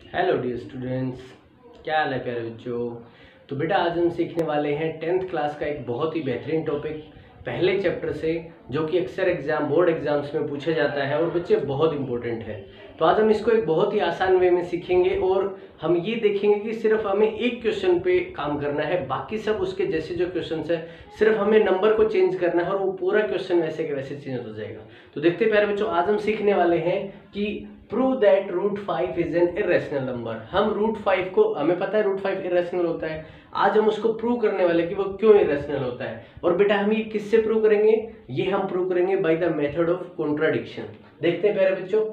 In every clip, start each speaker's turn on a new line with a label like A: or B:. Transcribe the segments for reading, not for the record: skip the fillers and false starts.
A: Hello dear students, क्या हाल है प्यारे बच्चों। तो बेटा आज हम सीखने वाले हैं 10th क्लास का एक बहुत ही बेहतरीन टॉपिक पहले चैप्टर से, जो कि अक्सर बोर्ड एग्जाम्स में पूछा जाता है और बच्चे बहुत इंपॉर्टेंट है। तो आज हम इसको एक बहुत ही आसान वे में सीखेंगे और हम ये देखेंगे कि सिर्फ हमें एक क्वेश्चन पे काम करना है, बाकी सब उसके जैसे जो क्वेश्चन है सिर्फ हमें नंबर को चेंज करना है और वो पूरा क्वेश्चन वैसे के वैसे चेंज हो जाएगा। तो देखते हैं प्यारे बच्चों, आज हम सीखने वाले हैं कि prove that root 5 is an irrational number. हम रूट 5 को, हमें पता है रूट 5 इरेशनल होता है, आज हम उसको प्रूव करने वाले कि वो क्यों इरेशनल होता है। और बेटा हम ये किससे प्रूव करेंगे? ये हम प्रूव करेंगे by the method of contradiction. देखते हैं प्यारे बच्चों,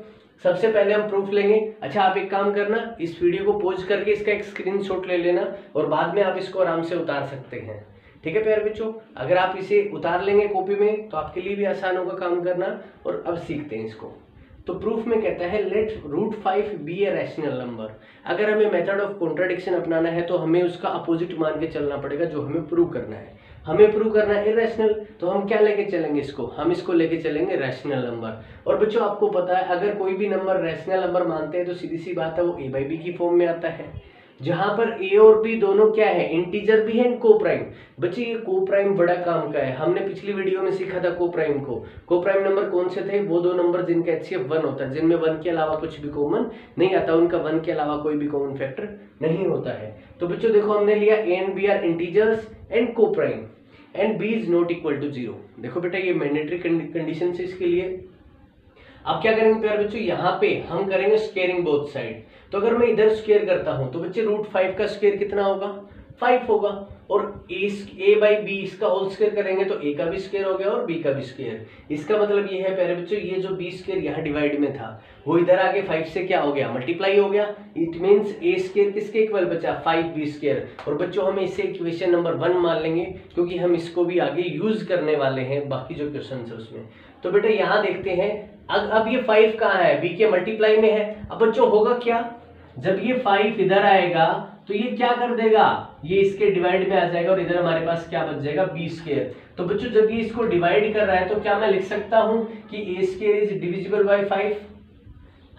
A: सबसे पहले हम प्रूफ लेंगे। अच्छा आप एक काम करना, इस वीडियो को पॉज करके इसका एक स्क्रीनशॉट ले लेना और बाद में आप इसको आराम से उतार सकते हैं। ठीक है प्यारे बच्चों, अगर आप इसे उतार लेंगे कॉपी में तो आपके लिए भी आसान होगा काम करना। और अब सीखते हैं इसको। तो प्रूफ में कहता है let root 5 be a rational number. अगर हमें मेथड ऑफ कॉन्ट्राडिक्शन अपनाना है तो हमें उसका अपोजिट मान के चलना पड़ेगा। जो हमें प्रूव करना है, हमें प्रूव करना है इरेशनल, तो हम क्या लेके चलेंगे इसको? हम इसको लेके चलेंगे रैशनल नंबर। और बच्चों आपको पता है अगर कोई भी नंबर रैशनल नंबर मानते हैं तो सीधी सी बात है वो ए बाई बी की फॉर्म में आता है, जहां पर ए और बी दोनों क्या है, इंटीजर भी है, को प्राइम। बच्चे ये को प्राइम बड़ा काम का है, हमने पिछली वीडियो में सीखा था को प्राइम को। को प्राइम नंबर कौन से थे? वो दो नंबर जिनका एचसीएफ 1 होता है, जिनमें 1 के अलावा कुछ भी कॉमन नहीं आता, उनका 1 के अलावा कोई भी कॉमन फैक्टर नहीं होता है। तो बच्चों देखो हमने लिया A and B are integers and coprime and B is not equal to 0। देखो बेटा ये मैंडेटरी कंडीशन है इसके लिए। अब क्या करेंगे प्यारे बच्चों, यहाँ पे हम करेंगे स्क्वायरिंग बोथ साइड। तो अगर मैं इधर स्क्वायर करता हूं तो बच्चे रूट 5 का स्क्वायर कितना होगा? 5 होगा। और ए बाई बी इसका होल स्क्वायर करेंगे तो ए का भी स्क्वायर हो गया और बी का भी स्क्वायर। इसका मतलब ये है प्यारे बच्चों, ये जो बी स्क्वायर यहाँ डिवाइड में था वो इधर आके 5 से क्या हो गया? मल्टीप्लाई हो गया। इट मीन्स ए स्क्वायर किसके इक्वल बचा? 5b square. और बच्चों हमें इसे इक्वेशन नंबर 1 मान लेंगे क्योंकि हम इसको भी आगे यूज करने वाले हैं बाकी जो क्वेश्चन है उसमें। तो बेटा यहाँ देखते हैं अब ये 5 कहाँ है? बी के मल्टीप्लाई में है। अब बच्चों होगा क्या, जब ये 5 इधर आएगा तो ये क्या कर देगा? ये इसके डिवाइड में आ जाएगा और इधर हमारे पास क्या बच जाएगा? B square. तो बच्चों जब ये इसको डिवाइड कर रहा है तो क्या मैं लिख सकता हूं कि ए स्क्वायर इज डिविजिबल बाय 5?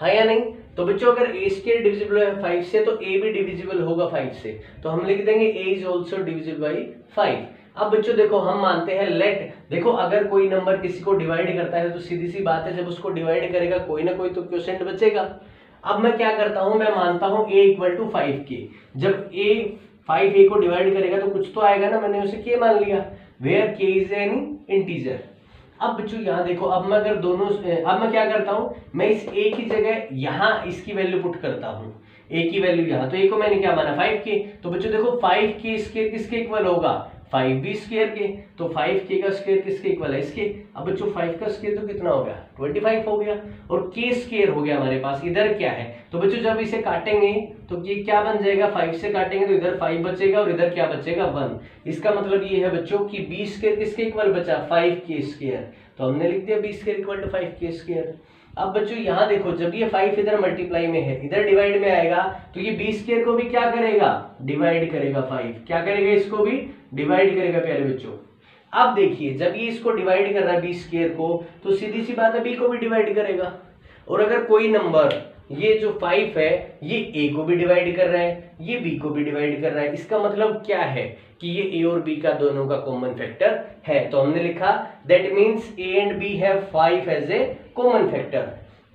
A: हाँ या नहीं? तो बच्चों अगर ए स्क्वायर डिविजिबल है 5 से तो ए भी डिविजिबल होगा 5 से, तो हम लिख देंगे ए इज ऑल्सो डिविजिबल बाई 5। अब बच्चों देखो हम मानते हैं लेट, देखो अगर कोई नंबर किसी को डिवाइड करता है तो सीधी सी बात है जब उसको डिवाइड करेगा कोई ना कोई तो क्वोशिएंट बचेगा। अब मैं क्या करता हूं, मैं मानता हूं a इक्वल टू 5 के। जब a 5a को डिवाइड करेगा तो कुछ तो आएगा ना, मैंने उसे k मान लिया, where k is an integer. अब बच्चों यहाँ देखो, अब मैं अगर दोनों, अब मैं क्या करता हूं, मैं इस a की जगह यहाँ इसकी वैल्यू पुट करता हूं, a की वैल्यू यहाँ, तो a को मैंने क्या माना? 5k। तो बच्चों देखो 5k स्क्वायर किसके इक्वल होगा? 5b स्क्वायर के। तो 5k का स्क्वायर किसके इक्वल है? इसके। अब बच्चों 5 का स्क्वायर तो कितना हो गया? 25 हो गया। और k स्क्वायर हो गया हमारे पास, इधर क्या है? तो बच्चों जब इसे काटेंगे तो ये क्या बन जाएगा? 5 से काटेंगे तो इधर 5 बचेगा और इधर क्या बचेगा? 1। इसका मतलब ये है बच्चों कि b स्क्वायर किसके इक्वल बचा? 5k square. तो हमने लिख दिया b square equal to 5k square. अब बच्चों यहाँ देखो, जब ये 5 इधर मल्टीप्लाई में है, इधर डिवाइड में आएगा तो ये b स्क्वायर को भी क्या करेगा? डिवाइड करेगा। 5 क्या करेगा? इसको भी डिवाइड करेगा प्यारे बच्चों। अब देखिए जब ये इसको डिवाइड कर रहा है b स्क्वायर को, तो सीधी सी बात है b को भी डिवाइड करेगा। और अगर कोई नंबर, ये जो 5 है ये a को भी डिवाइड कर रहा है, ये b को भी डिवाइड कर रहा है, इसका मतलब क्या है कि ये a और b का दोनों का कॉमन फैक्टर है। तो हमने लिखा that means a and b have 5 as a common factor.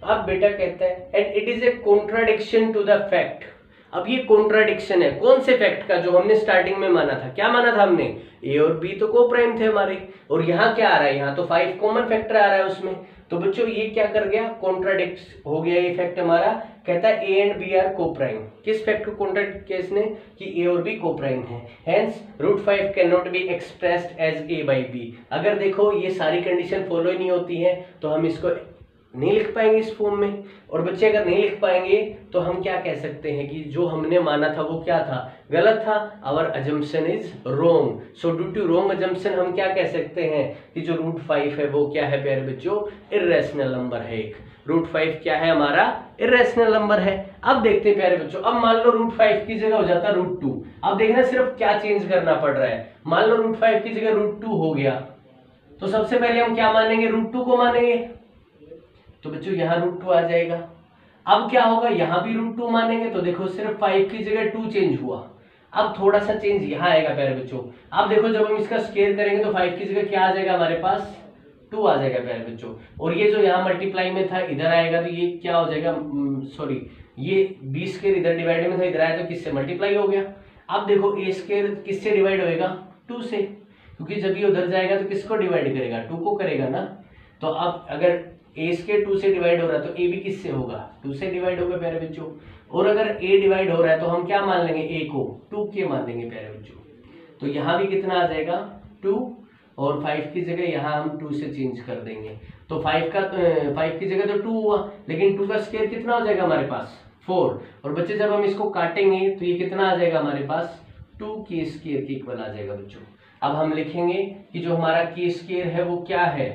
A: अब बेटा कहता है and it is a contradiction to the fact. अब ये कॉन्ट्राडिक्शन है कौन से फैक्ट का? जो हमने स्टार्टिंग में माना था। क्या माना था हमने? ए और बी तो को प्राइम थे हमारे, और यहाँ क्या आ रहा है? यहाँ तो 5 कॉमन फैक्टर आ रहा है उसमें। तो बच्चों ये क्या कर गया? कॉन्ट्राडिक्ट हो गया ये फैक्ट हमारा। कहता है a and B are coprime. किस फैक्ट को कॉन्ट्राडिक्ट किया इसने? कि ए और बी को प्राइम है। Hence root 5 cannot be expressed as a by b. अगर देखो ये सारी कंडीशन फॉलो ही नहीं होती है तो हम इसको नहीं लिख पाएंगे इस फॉर्म में। और बच्चे अगर नहीं लिख पाएंगे तो हम क्या कह सकते हैं कि जो हमने माना था वो क्या था? गलत था। Our assumption is wrong. So due to wrong assumption हम क्या कह सकते हैं कि जो रूट 5 है वो क्या है प्यारे बच्चों? इर्रेशनल नंबर है एक। रूट 5 क्या है हमारा? इर्रेशनल नंबर है। अब देखते हैं प्यारे बच्चों, अब मान लो रूट 5 की जगह हो जाता है रूट 2। अब देखना सिर्फ क्या चेंज करना पड़ रहा है। मान लो रूट 5 की जगह रूट 2 हो गया तो सबसे पहले हम क्या मानेंगे? रूट 2 को मानेंगे। तो बच्चों यहाँ रूट 2 आ जाएगा। अब क्या होगा, यहाँ भी √2 मानेंगे तो देखो सिर्फ 5 की जगह 2 चेंज हुआ। अब थोड़ा सा चेंज यहाँ आएगा प्यारे बच्चों। अब देखो जब हम इसका स्क्वायर करेंगे तो 5 की जगह क्या आ जाएगा हमारे पास, 2 आ जाएगा प्यारे बच्चों। और ये जो यहाँ मल्टीप्लाई में था इधर आएगा तो ये क्या हो जाएगा, सॉरी ये b स्क्वायर इधर डिवाइड में था, इधर आया तो किससे मल्टीप्लाई हो गया। अब देखो a स्क्वायर किससे डिवाइड होएगा, 2 से, क्योंकि जब ये उधर जाएगा तो किसको डिवाइड करेगा, 2 को करेगा ना। तो अब अगर a स्क्वायर 2 से डिवाइड हो रहा है तो a भी किससे होगा, 2 से डिवाइड होगा प्यारे बच्चों। और अगर a डिवाइड हो रहा है तो हम क्या मान लेंगे, a को 2 के मान लेंगे प्यारे बच्चों। तो यहाँ भी कितना आ जाएगा 2, और 5 की जगह यहाँ हम 2 से चेंज कर देंगे। तो 5 की जगह तो 2 हुआ, लेकिन 2 का स्क्वायर कितना हो जाएगा हमारे पास 4। और बच्चे जब हम इसको काटेंगे तो ये कितना आ जाएगा हमारे पास, 2 के स्क्वायर के इक्वल आ जाएगा बच्चों। अब हम लिखेंगे कि जो हमारा के स्क्वायर है वो क्या है,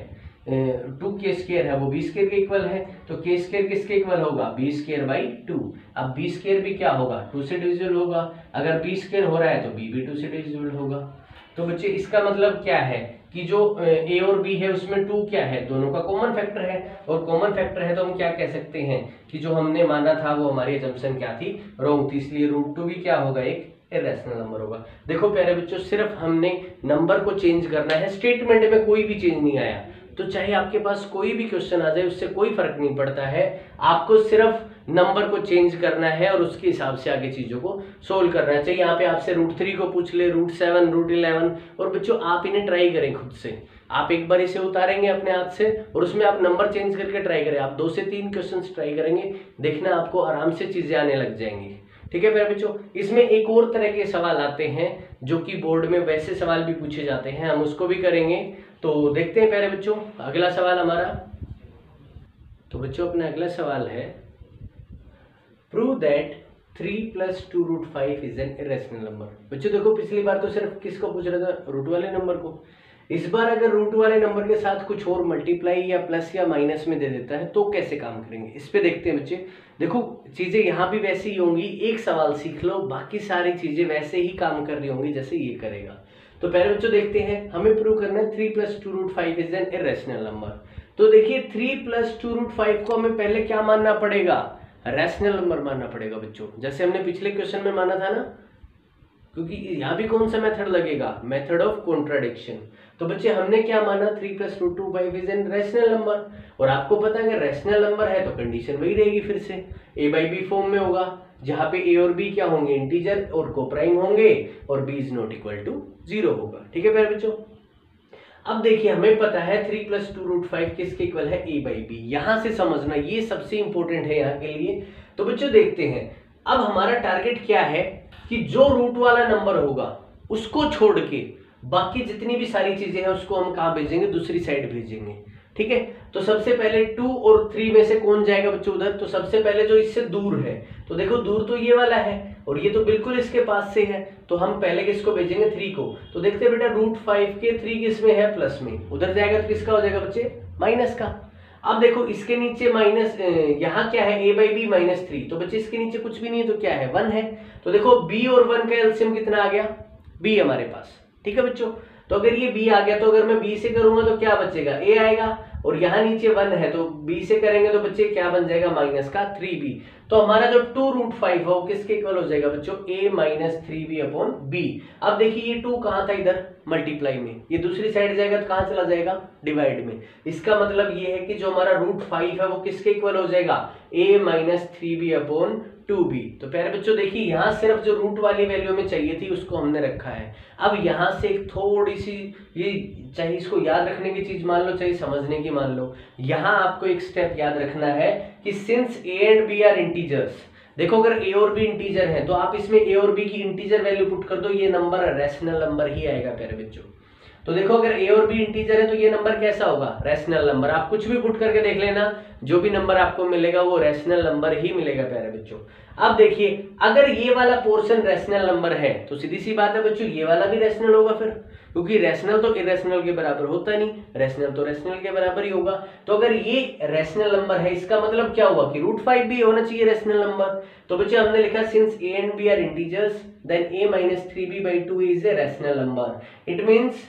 A: 2 के स्क्वायर है वो b स्क्वायर के इक्वल है। तो के स्क्वायर किसके इक्वल होगा, b स्क्वायर बाई 2। अब b स्क्वायर भी क्या होगा, 2 से डिविजिबल होगा। अगर b स्क्वायर हो रहा है तो b भी 2 से डिविजिबल होगा। तो बच्चे इसका मतलब क्या है कि जो a और b है उसमें 2 क्या है, दोनों का कॉमन फैक्टर है। और कॉमन फैक्टर है तो हम क्या कह सकते हैं कि जो हमने माना था वो हमारी असम्पशन क्या थी, रॉन्ग थी, इसलिए √2 भी क्या होगा, एक इरेशनल नंबर होगा। देखो प्यारे बच्चों सिर्फ हमने नंबर को चेंज करना है, स्टेटमेंट में कोई भी चेंज नहीं आया। तो चाहे आपके पास कोई भी क्वेश्चन आ जाए उससे कोई फर्क नहीं पड़ता है, आपको सिर्फ नंबर को चेंज करना है और उसके हिसाब से आगे चीजों को सोल्व करना है। चाहे यहाँ पे आपसे √3 को पूछ ले, √7, √11, और बच्चों आप इन्हें ट्राई करें खुद से। आप एक बार इसे उतारेंगे अपने हाथ से और उसमें आप नंबर चेंज करके ट्राई करें। आप 2 से 3 क्वेश्चन ट्राई करेंगे, देखना आपको आराम से चीजें आने लग जाएंगी। ठीक है प्यारे बच्चों, इसमें एक और तरह के सवाल आते हैं जो कि बोर्ड में वैसे सवाल भी पूछे जाते हैं, हम उसको भी करेंगे। तो देखते हैं प्यारे बच्चों अगला सवाल हमारा। तो बच्चों अपना अगला सवाल है, prove that 3 + 2√5 is an irrational number. बच्चों देखो पिछली बार तो सिर्फ किसको पूछ रहा था, रूट वाले नंबर को। इस बार अगर रूट वाले नंबर के साथ कुछ और मल्टीप्लाई या प्लस या माइनस में दे देता है तो कैसे काम करेंगे, इस पे देखते हैं बच्चे। देखो चीजें यहाँ भी वैसी ही होंगी, एक सवाल सीख लो, बाकी सारी चीजें वैसे ही काम कर रही होंगी जैसे ये करेगा। तो पहले बच्चों देखते हैं, हमें प्रूव करना है 3 + 2√5 इज एन इरेशनल नंबर। तो देखिए 3 + 2√5 को हमें पहले क्या मानना पड़ेगा, रैशनल नंबर मानना पड़ेगा बच्चों, जैसे हमने पिछले क्वेश्चन में माना था ना। क्योंकि यहाँ भी कौन सा मेथड लगेगा, मेथड ऑफ कॉन्ट्राडिक्शन। तो बच्चे हमने क्या माना, 3 + 2√5 इज एन रैशनल नंबर। और आपको पता है अगर रैशनल नंबर है तो कंडीशन वही रहेगी, फिर से a/b फॉर्म में होगा, जहां पे a और b क्या होंगे, इंटीजर और कोप्राइम होंगे, और b is not equal to 0 होगा। ठीक है प्यारे बच्चों, अब देखिए हमें पता है 3 + 2√5 किसके इक्वल है, a/b। यहां से समझना ये सबसे इंपॉर्टेंट है यहाँ के लिए। तो बच्चों देखते हैं, अब हमारा टारगेट क्या है कि जो रूट वाला नंबर होगा उसको छोड़ के बाकी जितनी भी सारी चीजें हैं उसको हम कहाँ भेजेंगे, दूसरी साइड भेजेंगे। ठीक है, तो सबसे पहले 2 और 3 में से कौन जाएगा बच्चों उधर, तो सबसे पहले जो इससे दूर है, तो देखो दूर तो ये वाला है और ये तो बिल्कुल इसके पास से है, तो हम पहले किसको भेजेंगे, 3 को। तो देखते हैं बेटा √5 के 3 किस में है, प्लस में, उधर जाएगा तो किसका हो जाएगा बच्चे, माइनस का। अब देखो इसके नीचे माइनस, यहाँ क्या है, a/b -3, तो बच्चे इसके नीचे कुछ भी नहीं है तो क्या है, 1 है। तो देखो b और 1 का एलसीएम कितना आ गया, b हमारे पास। ठीक है बच्चों, तो अगर ये b आ गया तो अगर मैं b से करूंगा तो क्या बचेगा, a आएगा, और यहाँ नीचे 1 है तो b से करेंगे तो बच्चे क्या बन जाएगा, माइनस का 3b। तो हमारा जो 2√5 है वो किसके इक्वल हो जाएगा बच्चों, a - 3b/b। अब देखिए ये 2 कहाँ था, इधर मल्टीप्लाई में, ये दूसरी साइड जाएगा तो कहाँ चला जाएगा, डिवाइड में। इसका मतलब ये है कि जो हमारा √5 है वो किसके इक्वल हो जाएगा, a - 3b/2b। तो प्यारे बच्चों देखिए यहाँ सिर्फ जो रूट वाली वैल्यू में चाहिए थी उसको हमने रखा है। अब यहाँ से एक थोड़ी सी, ये चाहे इसको याद रखने की चीज मान लो चाहे समझने की मान लो, यहाँ आपको एक स्टेप याद रखना है कि since a and b are integers, देखो अगर a और b इंटीजर हैं तो आप इसमें a और b की इंटीजर वैल्यू पुट कर दो, ये नंबर रैशनल नंबर ही आएगा प्यारे बच्चों। तो देखो अगर a और b इंटीजर है तो ये नंबर कैसा होगा, रैशनल नंबर। आप कुछ भी पुट करके देख लेना, जो भी नंबर आपको मिलेगा वो रैशनल नंबर ही मिलेगा प्यारे बच्चों। अब देखिए अगर ये वाला पोर्शन रैशनल नंबर है तो सीधी सी बात है बच्चों ये वाला भी रैशनल होगा फिर, क्योंकि रैशनल तो इरेशनल के बराबर होता नहीं, रैशनल तो रैशनल के बराबर ही होगा। तो अगर ये रैशनल नंबर है इसका मतलब क्या हुआ कि √5 भी होना चाहिए रैशनल नंबर। तो बच्चे हमने लिखा since a and b are integers then a - 3b/2 is a rational number. It means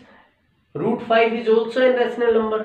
A: √5 is also a rational number।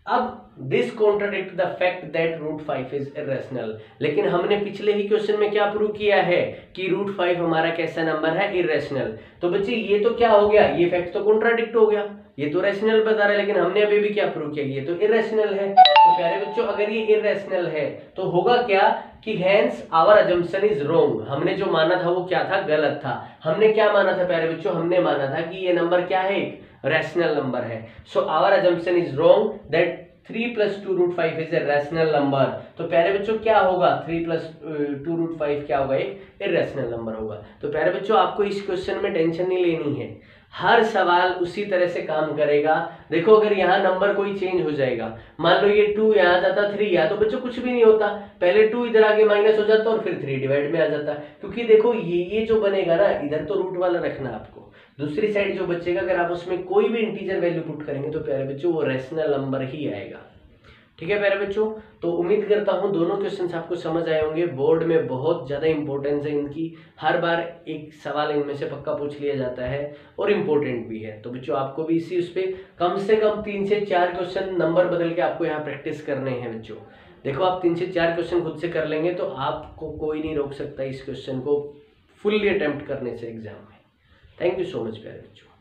A: अब this contradict the fact that √5 is irrational. लेकिन हमने पिछले ही क्वेश्चन में क्या प्रूव किया है कि √5 हमारा कैसा नंबर है, इरेशनल। तो बच्चे ये तो क्या हो गया, ये फैक्ट तो कॉन्ट्राडिक्ट हो गया, ये तो रैशनल बता रहा है, लेकिन हमने अभी भी क्या प्रूव किया, ये तो इरेशनल है। तो प्यारे बच्चों अगर ये इरेशनल है तो होगा क्या कि hence our assumption is wrong. हमने जो माना था वो क्या था, गलत था। हमने क्या माना था प्यारे बच्चों, हमने माना था कि ये नंबर क्या है, एक रैशनल नंबर है। So our assumption is wrong that 3 + 2 √5 is a rational number. तो प्यारे बच्चों क्या होगा, 3 + 2 √5 क्या होगा, एक इरेशनल नंबर होगा। तो प्यारे बच्चों आपको इस क्वेश्चन में टेंशन नहीं लेनी है, हर सवाल उसी तरह से काम करेगा। देखो अगर यहाँ नंबर कोई चेंज हो जाएगा, मान लो ये 2 यहाँ जाता 3 यहाँ, तो बच्चों कुछ भी नहीं होता, पहले 2 इधर आके माइनस हो जाता और फिर 3 डिवाइड में आ जाता। क्योंकि देखो ये जो बनेगा ना, इधर तो रूट वाला रखना आपको, दूसरी साइड जो बचेगा अगर आप उसमें कोई भी इंटीजर वैल्यू पुट करेंगे तो प्यारे बच्चों वो रैशनल नंबर ही आएगा। ठीक है प्यारे बच्चों, तो उम्मीद करता हूं दोनों क्वेश्चंस आपको समझ आए होंगे। बोर्ड में बहुत ज़्यादा इंपॉर्टेंस है इनकी, हर बार एक सवाल इनमें से पक्का पूछ लिया जाता है और इम्पोर्टेंट भी है। तो बच्चों आपको भी इसी उस पर कम से कम 3 से 4 क्वेश्चन नंबर बदल के आपको यहाँ प्रैक्टिस करने हैं बच्चों। देखो आप 3 से 4 क्वेश्चन खुद से कर लेंगे तो आपको कोई नहीं रोक सकता इस क्वेश्चन को फुल्ली अटेम्प्ट करने से एग्जाम में। थैंक यू सो मच प्यारे बच्चों।